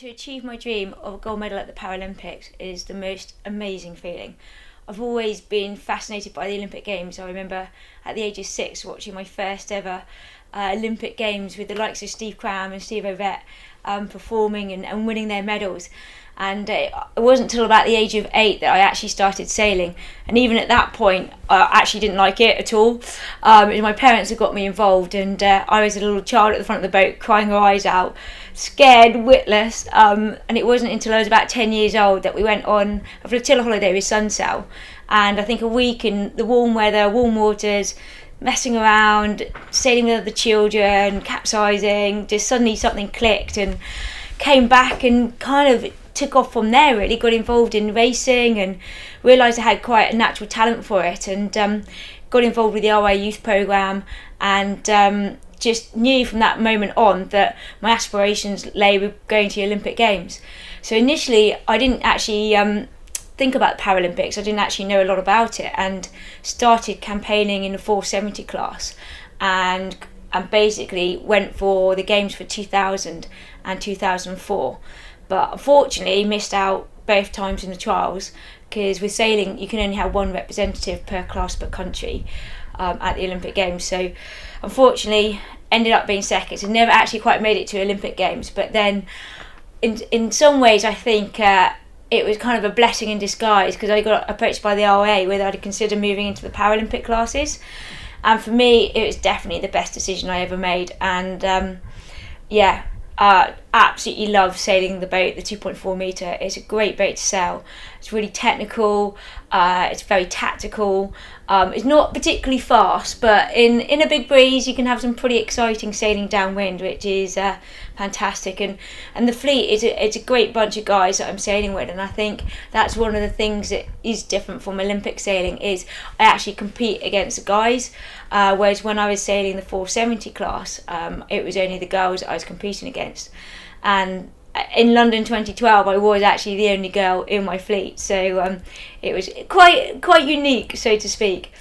To achieve my dream of a gold medal at the Paralympics is the most amazing feeling. I've always been fascinated by the Olympic Games. I remember at the age of 6 watching my first ever Olympic Games with the likes of Steve Cram and Steve Ovett performing and winning their medals. And it wasn't until about the age of 8 that I actually started sailing, and even at that point I actually didn't like it at all. My parents had got me involved, and I was a little child at the front of the boat crying her eyes out, scared witless, and it wasn't until I was about 10 years old that we went on a flotilla holiday with Sunsail, and I think a week in the warm weather, warm waters, messing around, sailing with other children, capsizing, just suddenly something clicked and came back and kind of took off from there. Really got involved in racing and realised I had quite a natural talent for it, and got involved with the RI youth programme, and just knew from that moment on that my aspirations lay with going to the Olympic Games. So initially I didn't actually think about the Paralympics. I didn't actually know a lot about it, and started campaigning in the 470 class, and basically went for the games for 2000 and 2004. But unfortunately missed out both times in the trials, because with sailing you can only have one representative per class per country at the Olympic Games. So unfortunately ended up being second, so never actually quite made it to Olympic Games. But then in some ways I think it was kind of a blessing in disguise, because I got approached by the RA whether I'd consider moving into the Paralympic classes, and for me it was definitely the best decision I ever made. And absolutely love sailing the boat, the 2.4 metre. It's a great boat to sail. It's really technical, it's very tactical, it's not particularly fast, but in a big breeze you can have some pretty exciting sailing downwind, which is fantastic. And the fleet it's a great bunch of guys that I'm sailing with, and I think that's one of the things that is different from Olympic sailing, is I actually compete against the guys, whereas when I was sailing the 470 class, it was only the girls that I was competing against. And in London 2012 I was actually the only girl in my fleet, so it was quite unique, so to speak.